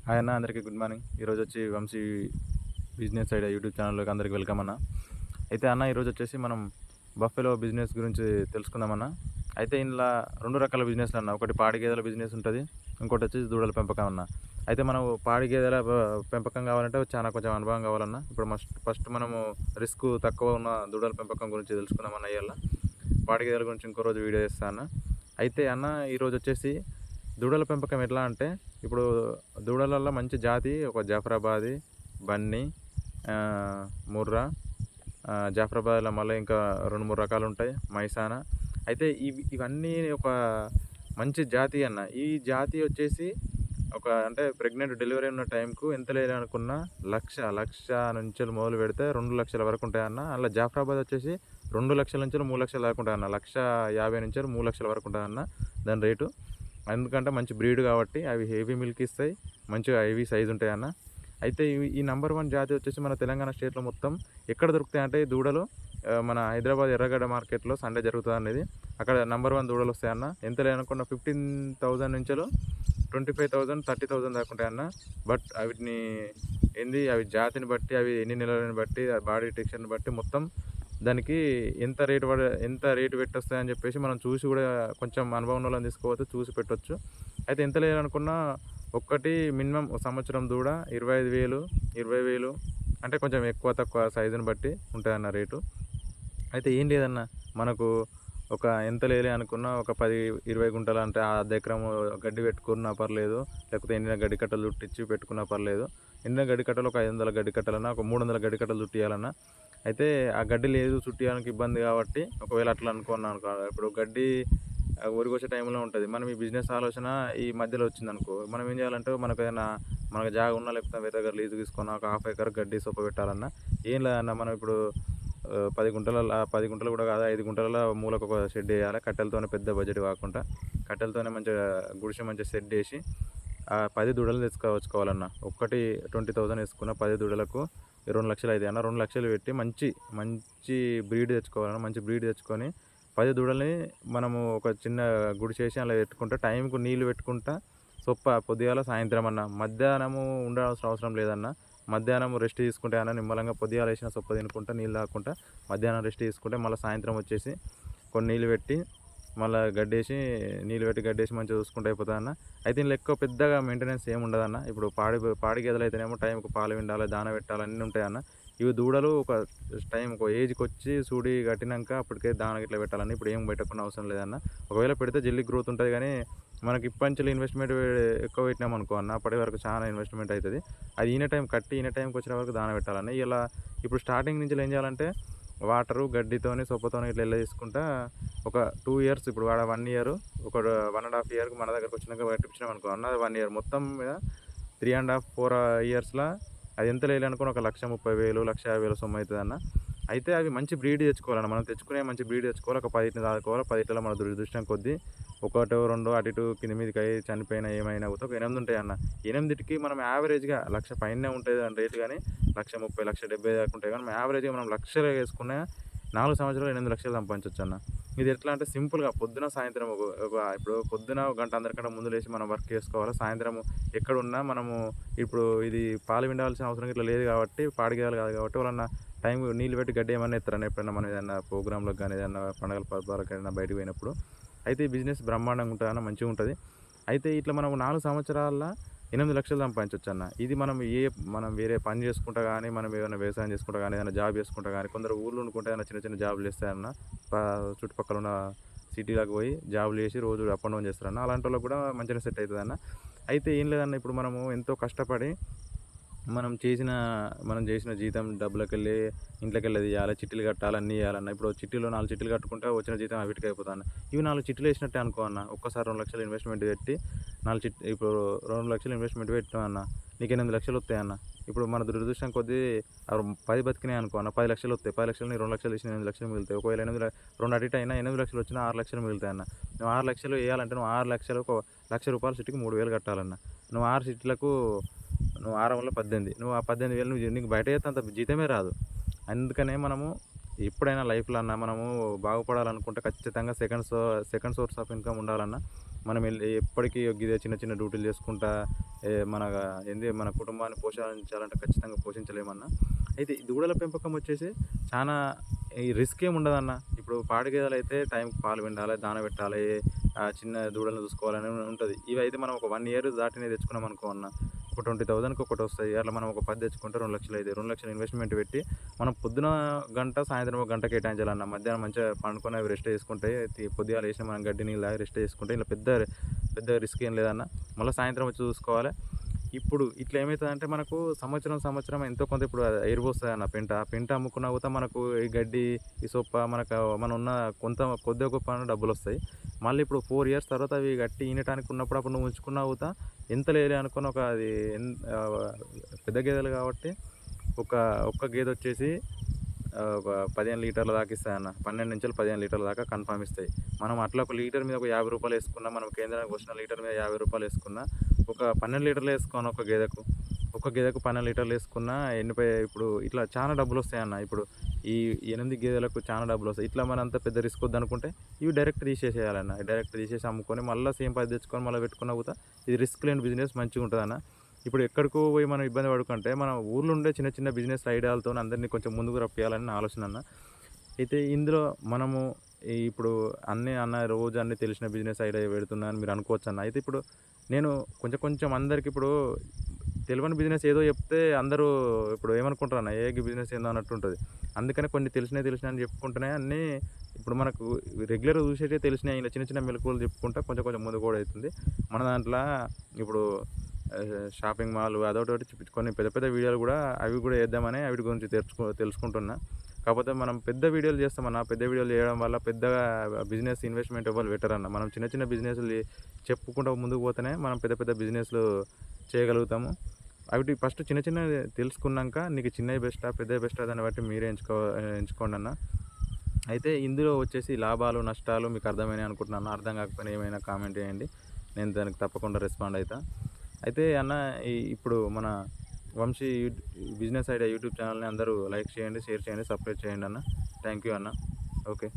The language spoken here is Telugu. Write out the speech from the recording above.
హాయ్ అన్న, అందరికీ గుడ్ మార్నింగ్. ఈరోజు వచ్చి వంశీ బిజినెస్ ఐడియా యూట్యూబ్ ఛానల్లోకి అందరికీ వెల్కమ్ అన్న. అయితే అన్న, ఈరోజు వచ్చేసి మనం బఫెలో బిజినెస్ గురించి తెలుసుకుందామన్న. అయితే ఇందులో రెండు రకాల బిజినెస్లు అన్న. ఒకటి పాడి గేదెల బిజినెస్ ఉంటుంది, ఇంకోటి వచ్చేసి దూడల పెంపకం అన్న. అయితే మనం పాడి గేదెల పెంపకం కావాలంటే చాలా కొంచెం అనుభవం కావాలన్న. ఇప్పుడు ఫస్ట్ మనము రిస్క్ తక్కువ ఉన్న దూడల పెంపకం గురించి తెలుసుకుందామన్న. ఇవాళ పాడి గేదెల గురించి ఇంకో రోజు వీడియో చేస్తాను అన్న. అయితే అన్న, ఈరోజు వచ్చేసి దూడల పెంపకం ఎట్లా అంటే, ఇప్పుడు దూడలల్లో మంచి జాతి ఒక జాఫరాబాది, బన్నీ, ముర్రా, జాఫరాబాద్లో మళ్ళీ ఇంకా 2-3 రకాలు ఉంటాయి, మైసానా. అయితే ఇవన్నీ ఒక మంచి జాతి అన్న. ఈ జాతి వచ్చేసి ఒక అంటే ప్రెగ్నెంట్ డెలివరీ ఉన్న టైంకు ఎంత లేదనుకున్నా లక్ష నుంచి మొదలు పెడితే 2 లక్షల వరకు ఉంటాయన్న. అలా జాఫరాబాద్ వచ్చేసి 2 లక్షల నుంచి 3 లక్షల దాకా ఉంటాయన్న. 1,50,000 నుంచి 3 లక్షల వరకు ఉంటుందన్న దాని రేటు. ఎందుకంటే మంచి బ్రీడ్ కాబట్టి అవి హెవీ మిల్క్ ఇస్తాయి, మంచిగా హెవీ సైజు ఉంటాయి అన్న. అయితే ఈ నెంబర్ 1 జాతి వచ్చేసి మన తెలంగాణ స్టేట్లో మొత్తం ఎక్కడ దొరుకుతాయి అంటే దూడలు, మన హైదరాబాద్ ఎర్రగడ్డ మార్కెట్లో సండే జరుగుతుంది అనేది. అక్కడ నెంబర్ 1 దూడలు వస్తాయన్న. ఎంత లేదనుకున్న 15,000 నుంచి 25,000, 30,000 దాకా ఉంటాయన్న. బట్ వీటిని అవి జాతిని బట్టి, అవి ఎన్ని నెలలని బట్టి, బాడీ టెక్స్చర్ని బట్టి మొత్తం దానికి ఎంత రేటు పెట్టొస్తాయని చెప్పేసి మనం చూసి కూడా కొంచెం అనుభవం వాళ్ళని తీసుకోవచ్చు, చూసి పెట్టొచ్చు. అయితే ఎంత లేదనుకున్నా ఒక్కటి మినిమం సంవత్సరం దూడ 25,000, 20,000 అంటే కొంచెం ఎక్కువ తక్కువ సైజుని బట్టి ఉంటాయన్న రేటు. అయితే ఏం లేదన్న, మనకు ఒక ఎంత లేలే అనుకున్నా ఒక 10-20 గుంటలు అంటే ఆ అర్ధ ఎకరం గడ్డి పెట్టుకున్నా పర్లేదు, లేకపోతే ఎండిన గడ్డి కట్టలు చుట్టించి పెట్టుకున్నా పర్లేదు. ఎండిన గడ్డి కట్టలు ఒక 500 గడ్డి కట్టలన్నా, ఒక 300 గడ్డి కట్టలు చుట్టియాలన్నా. అయితే ఆ గడ్డి లేదు, చుట్టియడానికి ఇబ్బంది కాబట్టి ఒకవేళ అట్లా అనుకున్నాను అనుకో, ఇప్పుడు గడ్డి ఒరిగొచ్చే టైంలో ఉంటుంది. మనం ఈ బిజినెస్ ఆలోచన ఈ మధ్యలో వచ్చిందనుకో, మనం ఏం చేయాలంటే మనకు జాగా ఉన్నా, లేకపోతే వేరే దగ్గర లీజు తీసుకున్నా ఒక హాఫ్ ఎకర్ గడ్డి సొప్ప పెట్టాలన్నా. ఏం లేదన్నా, మనం ఇప్పుడు 10 గుంటలు కూడా కాదు, 5 గుంటలలో మూలకు ఒక షెడ్ వేయాలి. కట్టెలతోనే, పెద్ద బడ్జెట్ కాకుండా కట్టెలతోనే మంచిగా గుడిసె మంచిగా షెడ్ వేసి 10 దూడలు తెచ్చుకోవాలన్న. ఒక్కటి 20,000 వేసుకున్న 10 దూడలకు 2 లక్షలు అవుతాయి అన్న. 2 లక్షలు పెట్టి మంచి బ్రీడ్ తెచ్చుకోవాలన్న. మంచి బ్రీడ్ తెచ్చుకొని 10 దూడల్ని మనము ఒక చిన్న గుడిసేసి అలా పెట్టుకుంటా, టైంకు నీళ్ళు పెట్టుకుంటా, సొప్ప పొద్దుగాల సాయంత్రం అన్న. మధ్యాహ్నము ఉండాల్సిన అవసరం లేదన్న. మధ్యాహ్నం రెస్ట్ తీసుకుంటే అన్న, నిమ్మలంగా పొద్దుగాల వేసిన సొప్ప తినుకుంటా, నీళ్ళు తాగుకుంటా మధ్యాహ్నం రెస్ట్ తీసుకుంటే, మళ్ళీ సాయంత్రం వచ్చేసి కొన్ని నీళ్ళు పెట్టి మళ్ళీ గడ్డేసి మంచిగా చూసుకుంటూ అయిపోతుందన్న. అయితే ఇందులో ఎక్కువ పెద్దగా మెయింటెనెన్స్ ఏమి ఉండదన్న. ఇప్పుడు పాడి గేదెలు అయితేనేమో టైంకు పాలు పిండాలి, దాన పెట్టాలి, అన్నీ ఉంటాయన్న. ఇవి దూడలు ఒక ఏజ్కి వచ్చి సూడి కట్టినాక అప్పటికే దాన ఇట్లా పెట్టాలని. ఇప్పుడు ఏం పెట్టకుండా అవసరం లేదన్న. ఒకవేళ పెడితే జల్లి గ్రోత్ ఉంటుంది, కానీ మనకి ఇప్పటి ఇన్వెస్ట్మెంట్ ఎక్కువ పెట్టినాం అనుకో అన్న, అప్పటి వరకు చాలా ఇన్వెస్ట్మెంట్ అవుతుంది. అది ఈయన టైంకి వచ్చిన వరకు దాన పెట్టాలన్న. ఇలా ఇప్పుడు స్టార్టింగ్ నుంచి ఏం చేయాలంటే వాటరు, గడ్డితోని, సొప్పతోని ఇట్లా తీసుకుంటా ఒక 2 ఇయర్స్, ఇప్పుడు వాడ 1 ఇయర్, ఒక 1.5 ఇయర్కి మన దగ్గరకు వచ్చినాక పట్టించినాం అనుకో అన్న, 1 ఇయర్ మొత్తం మీద 3.5-4 ఇయర్స్లో అది ఎంత లేదనుకుని ఒక 1,30,000, 1,50,000 సొమ్ము అవుతుంది అన్న. అయితే అవి మంచి బ్రీడ్ తెచ్చుకోవాలన్న. మనం తెచ్చుకునే మంచి బ్రీడ్ తెచ్చుకోవాలి. ఒక 10 దాచుకోవాలి. 10 మన దురదృష్టం కొద్దీ ఒకటో రెండో అటు ఇటు కింద మీదకి అయ్యి చనిపోయినా ఏమైనా అవుతాయి. ఒక 8 ఉంటాయి అన్న. 8కి మనం యావరేజ్గా 1,00,000 పైనే ఉంటుంది అని రేటు, కానీ 1,30,000, 1,70,000 దాకా ఉంటాయి. కానీ యావరేజ్గా మనం లక్షలు వేసుకున్న 4 సంవత్సరాలు 8 లక్షలు సంపాదించవచ్చు అన్న. ఇది ఎట్లా అంటే సింపుల్గా పొద్దున సాయంత్రం ఇప్పుడు పొద్దున 1 గంట అందరికంటే ముందు లేచి మనం వర్క్ చేసుకోవాలి. సాయంత్రం ఎక్కడున్నా మనము ఇప్పుడు ఇది పాలు పిండాల్సిన అవసరం ఇట్లా లేదు కాబట్టి, పాడిగేయాలి కాదు కాబట్టి, వాళ్ళన్న టైం నీళ్ళు పెట్టి గడ్డి ఏమన్నా ఎత్తారని ఎప్పుడైనా మనం ఏదైనా ప్రోగ్రాంలకు కానీ, ఏదైనా పండుగల పర్వాలకు అయినా బయటకు పోయినప్పుడు. అయితే ఈ బిజినెస్ బ్రహ్మాండంగా ఉంటుంది అన్న, మంచిగా ఉంటుంది. అయితే ఇట్లా మనం 4 సంవత్సరాల్లో 8 లక్షలు సంపాదించవచ్చు అన్న. ఇది మనం వేరే పని చేసుకుంటా కానీ, మనం ఏదైనా వ్యవసాయం చేసుకుంటా కానీ, ఏదైనా జాబ్ చేసుకుంటా కానీ, కొందరు ఊళ్ళో ఉండుకుంటే ఏదైనా చిన్న చిన్న జాబులు చేస్తారన్న. చుట్టుపక్కల ఉన్న సిటీలకు పోయి జాబులు చేసి రోజు అప్ అండ్ డౌన్ చేస్తారన్న. అలాంటి వాళ్ళకి కూడా మంచిగా సెట్ అవుతుంది అన్న. అయితే ఏం లేదన్న, ఇప్పుడు మనము ఎంతో కష్టపడి మనం చేసిన జీతం డబ్బులకెళ్ళి ఇంట్లోకెళ్ళి తీయాలి, చిట్టీలు కట్టాలి, అన్నీ చేయాలన్న. ఇప్పుడు చిట్టీలో 4 చిట్టీలు కట్టుకుంటే వచ్చిన జీతం అవిటికి అయిపోతుంది. ఇవి 4 చిట్టీలు వేసినట్టే అనుకో అన్న. ఒక్కసారి 2 లక్షలు ఇన్వెస్ట్మెంట్ పెట్టి ఇప్పుడు 2 లక్షలు ఇన్వెస్ట్మెంట్ పెట్టాం అన్న, నీకు 8 లక్షలు వస్తాయి అన్న. ఇప్పుడు మన దురదృష్టం కొద్దీ 10 బతికినాయి అనుకో అన్న, 10 లక్షలు వస్తాయి. 10 లక్షలు 2 లక్షలు వేసిన 8 లక్షలు మిగులుతాయి. ఒకవేళ 2 అటు ఇటు అయినా 8 లక్షలు వచ్చినా 6 లక్షలు మిగులుతాయి అన్న. నువ్వు 6 లక్షలు వేయాలంటే నువ్వు 6 లక్షలు ₹1,00,000 సిటీకి 3,000 కట్టాలన్న. నువ్వు 6 సిటీలకు నువ్వు 6 వల్ల 18, నువ్వు ఆ 18,000 నీకు బయట చేస్తే అంత జీతమే రాదు. అందుకనే మనము ఎప్పుడైనా లైఫ్లో అన్న మనము బాగుపడాలనుకుంటే ఖచ్చితంగా సెకండ్ సోర్స్ ఆఫ్ ఇన్కమ్ ఉండాలన్న. మనం ఎప్పటికీ గిదే చిన్న చిన్న డ్యూటీలు చేసుకుంటా మన మన కుటుంబాన్ని పోషించాలంటే ఖచ్చితంగా పోషించలేమన్నా. అయితే ఈ దూడల పెంపకం వచ్చేసి చానా ఈ రిస్క్ ఏమి ఉండదన్న. ఇప్పుడు పాడి గేదెలైతే టైంకి పాలు పిండాలే, దాన పెట్టాలి, చిన్న దూడలను చూసుకోవాలని ఉంటది. ఇవైతే మనం ఒక 1 ఇయర్ దాటినయి తెచ్చుకున్నామనుకో అన్న, ఒక 20,000కి ఒకటొస్తాయి. అట్లా మనం ఒక 10 తెచ్చుకుంటే 2,00,000 అయితాయి. 2,00,000 ఇన్వెస్ట్‌మెంట్ పెట్టి మనం పొద్దున గంట, సాయంత్రం ఒక గంట కేటాయించాలన్న. మధ్యాహ్నం మంచిగా పండుకొని అవి రెస్ట్ చేసుకుంటే పొద్దుగాల లేసి మనం గడ్డి నీళ్ళు తాగి రెస్ట్ చేసుకుంటే ఇలా పెద్ద రిస్క్ ఏం లేదన్న. మళ్ళా సాయంత్రం వచ్చి చూసుకోవాలి. ఇప్పుడు ఇట్లా ఏమైతదంటే మనకు సంవత్సరం ఎంతో కొంత ఇప్పుడు ఎరువొస్తదన్న పెంట. ఆ పెంట అమ్ముకున్నా కూడా మనకు ఈ గడ్డి, ఈ సొప్ప మనం ఉన్న కొద్దో గొప్ప డబ్బులొస్తాయి. మళ్ళీ ఇప్పుడు 4 ఇయర్స్ తర్వాత అవి గట్టి ఈనటానికి ఉన్నప్పుడు అప్పుడు నువ్వు ఉంచుకున్నా కూడా ఎంత లేదులే అనుకోని ఒక అది పెద్ద గేదెలు కాబట్టి ఒక ఒక్క గేదొచ్చేసి ఒక 15 లీటర్ల దాకా ఇస్తాయన్న. 12-15 లీటర్ల దాకా కన్ఫర్మ్ ఇస్తాయి. మనం అట్లా ఒక లీటర్ మీద ఒక రూ. 50 ఏసుకున్నా, మనం కేంద్రానికి వచ్చిన లీటర్ మీద రూ. 50 ఏసుకున్నా, ఒక 12 లీటర్లు ఏసుకోను ఒక గేదెకు. ఒక గేదెకు 12 లీటర్లు ఏసుకున్నా ఇప్పుడు ఇట్లా చాలా డబ్బులొస్తాయన్న. ఇప్పుడు ఈ 8 గేదెలకు చాలా డబ్బులొస్తాయి. ఇట్లా మనం అంత పెద్ద రిస్క్ వద్దనుకుంటే ఇవి డైరెక్ట్ తీసేసేయాలన్న. డైరెక్ట్ తీసేసి అమ్ముకొని మళ్ళా సేమ్ 10 తెచ్చుకొని మళ్ళీ పెట్టుకున్నా కూడా ఇది రిస్క్ లేని బిజినెస్ మంచిగుంటదన్న. ఇప్పుడు ఎక్కడికో పోయి మనం ఇబ్బంది పడకుంటే మన ఊర్లో ఉండే చిన్న చిన్న బిజినెస్ ఐడియాలతోని అందరినీ కొంచెం ముందుకు రప్పియాలని నా ఆలోచన అన్న. అయితే ఇందులో మనము ఇప్పుడు అన్న రోజు అన్నీ తెలిసిన బిజినెస్ ఐడియా పెడుతున్నా అని మీరు అనుకోవచ్చన్న. అయితే ఇప్పుడు నేను కొంచెం అందరికి ఇప్పుడు తెలవని బిజినెస్ ఏదో చెప్తే అందరూ ఇప్పుడు ఏమనుకుంటారన్న, గీ బిజినెస్ ఏందో అన్నట్టుంటది. అందుకని కొన్ని తెలిసినయి అని చెప్పుకుంటూనే అన్నీ ఇప్పుడు మనకు రెగ్యులర్‌గా చూసేటివి తెలిసినయి ఇలా చిన్న చిన్న మెళకువలు చెప్పుకుంటా కొంచెం ముందుకు కూడా అయితుంది. మన దాంట్లో ఇప్పుడు షాపింగ్ మాల్ అదొకటి కొన్ని పెద్ద వీడియోలు కూడా అవి కూడా చేద్దామని వీటి గురించి తెలుసుకుంటున్నా. కాకపోతే మనం పెద్ద వీడియోలు చేస్తామన్న. పెద్ద వీడియోలు చేయడం వల్ల పెద్దగా బిజినెస్ ఇన్వెస్ట్‌మెంట్ ఎవ్వరు పెట్టరన్న. మనం చిన్న బిజినెస్‌లు చెప్పుకుంటూ ముందుకు పోతేనే మనం పెద్ద బిజినెస్‌లు చేయగలుగుతాము. అవిటి ఫస్ట్ చిన్నవి తెలుసుకున్నాక నీకు చిన్నవి బెస్టా, పెద్దవి బెస్టా దాన్ని బట్టి మీరే ఎంచుకోండన్న. అయితే ఇందులో వచ్చేసి లాభాలు, నష్టాలు మీకు అర్థమైనాయి అనుకుంటున్నాను. అర్థం కాకపోయినా ఏమైనా కామెంట్ చేయండి. నేను దానికి తప్పకుండా రెస్పాండ్ అయితా. అయితే అన్న ఇప్పుడు మన వంశీ బిజినెస్ ఐడియా యూట్యూబ్ ఛానల్‌ని అందరూ లైక్ చేయండి, షేర్ చేయండి, సబ్స్క్రైబ్ చేయండి అన్న. థ్యాంక్ యూ అన్న. ఓకే.